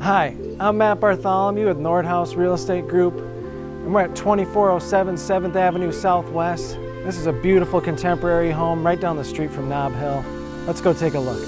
Hi, I'm Matt Bartholomew with Nordhaus Real Estate Group, and we're at 2407 7th Avenue Southwest. This is a beautiful contemporary home right down the street from Nob Hill. Let's go take a look.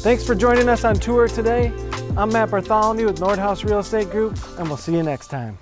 Thanks for joining us on tour today. I'm Matt Bartholomew with Nordhaus Real Estate Group, and we'll see you next time.